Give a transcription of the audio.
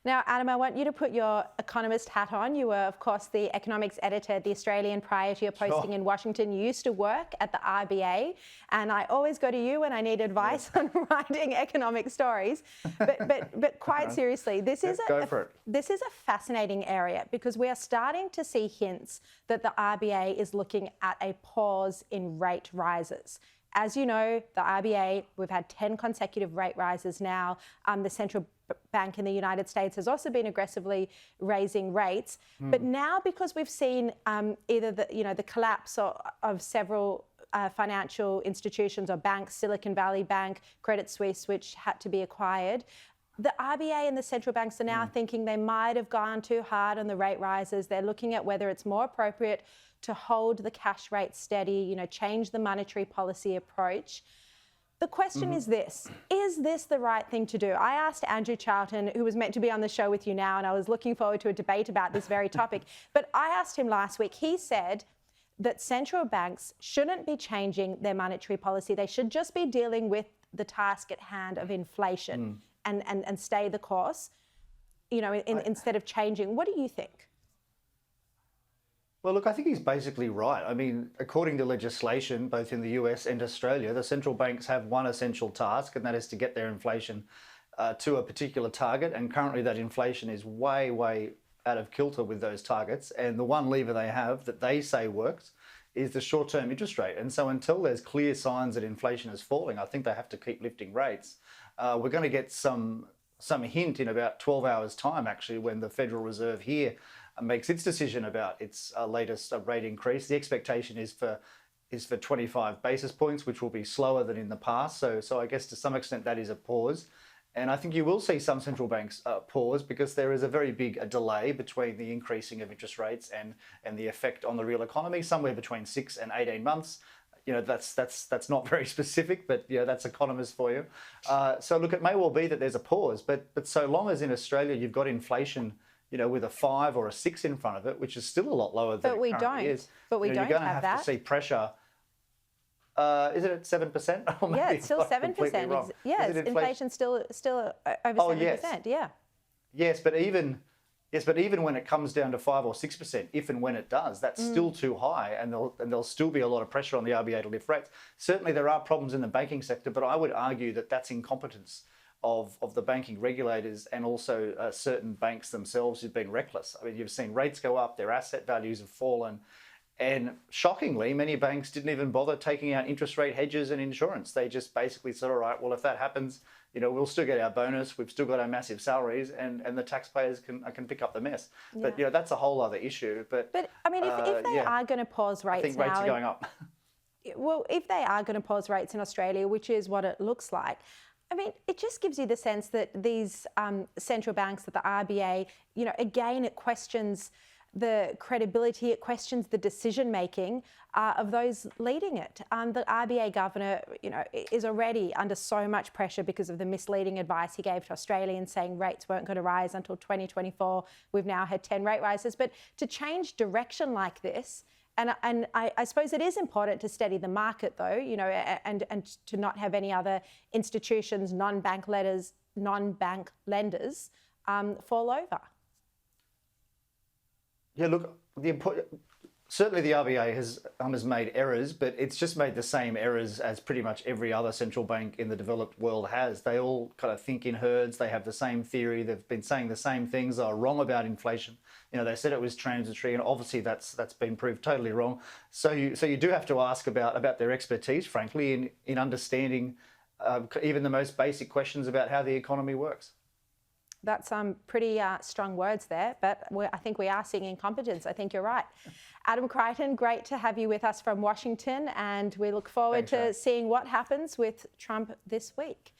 Now, Adam, I want you to put your economist hat on. You were, of course, the economics editor at The Australian prior to your posting in Washington. You used to work at the RBA, and I always go to you when I need advice on writing economic stories. But quite seriously, this is a fascinating area because we are starting to see hints that the RBA is looking at a pause in rate rises. As you know, the RBA, we've had 10 consecutive rate rises now. The central bank in the United States has also been aggressively raising rates. But now, because we've seen either the collapse of several financial institutions or banks, Silicon Valley Bank, Credit Suisse, which had to be acquired, the RBA and the central banks are now thinking they might have gone too hard on the rate rises. They're looking at whether it's more appropriate to hold the cash rate steady, change the monetary policy approach. The question is this the right thing to do? I asked Andrew Charlton, who was meant to be on the show with you now, and I was looking forward to a debate about this very topic, but I asked him last week. He said that central banks shouldn't be changing their monetary policy. They should just be dealing with the task at hand of inflation and stay the course, instead of changing. What do you think? Well, look, I think he's basically right. I mean, according to legislation, both in the US and Australia, the central banks have one essential task, and that is to get their inflation to a particular target. And currently that inflation is way, way out of kilter with those targets. And the one lever they have that they say works is the short-term interest rate. And so until there's clear signs that inflation is falling, I think they have to keep lifting rates. We're going to get some hint in about 12 hours' time, actually, when the Federal Reserve here makes its decision about its latest rate increase. The expectation is for 25 basis points, which will be slower than in the past. So I guess to some extent that is a pause. And I think you will see some central banks pause because there is a very big delay between the increasing of interest rates and the effect on the real economy, somewhere between 6 and 18 months. That's not very specific, but that's economists for you. So look, it may well be that there's a pause, but so long as in Australia you've got inflation with a 5 or a 6 in front of it, which is still a lot lower than it currently is. But we don't you're going to have that. to see pressure. Is it at 7%? Yeah, it's still 7%. Yeah, inflation's still over 7%. Yeah. Yes, but even when it comes down to 5 or 6%, if and when it does, that's still too high, and there'll still be a lot of pressure on the RBA to lift rates. Certainly, there are problems in the banking sector, but I would argue that that's incompetence of the banking regulators and also certain banks themselves who've been reckless. I mean, you've seen rates go up, their asset values have fallen, and shockingly, many banks didn't even bother taking out interest rate hedges and insurance. They just basically said, all right, well, if that happens, we'll still get our bonus, we've still got our massive salaries, and the taxpayers can pick up the mess. Yeah. But that's a whole other issue. But I mean, if they are going to pause rates, I think rates are going up. Well, if they are going to pause rates in Australia, which is what it looks like, I mean, it just gives you the sense that these central banks, that the RBA, again, it questions the credibility, it questions the decision-making of those leading it. The RBA governor, is already under so much pressure because of the misleading advice he gave to Australians saying rates weren't going to rise until 2024. We've now had 10 rate rises. But to change direction like this, and I suppose it is important to steady the market, though, and to not have any other institutions, non-bank lenders fall over. Yeah, look, certainly the RBA has made errors, but it's just made the same errors as pretty much every other central bank in the developed world has. They all kind of think in herds. They have the same theory. They've been saying the same things. They are wrong about inflation. They said it was transitory, and obviously that's been proved totally wrong. So you do have to ask about their expertise, frankly, in understanding even the most basic questions about how the economy works. That's pretty strong words there, but I think we are seeing incompetence. I think you're right. Adam Creighton, great to have you with us from Washington, and we look forward to seeing what happens with Trump this week.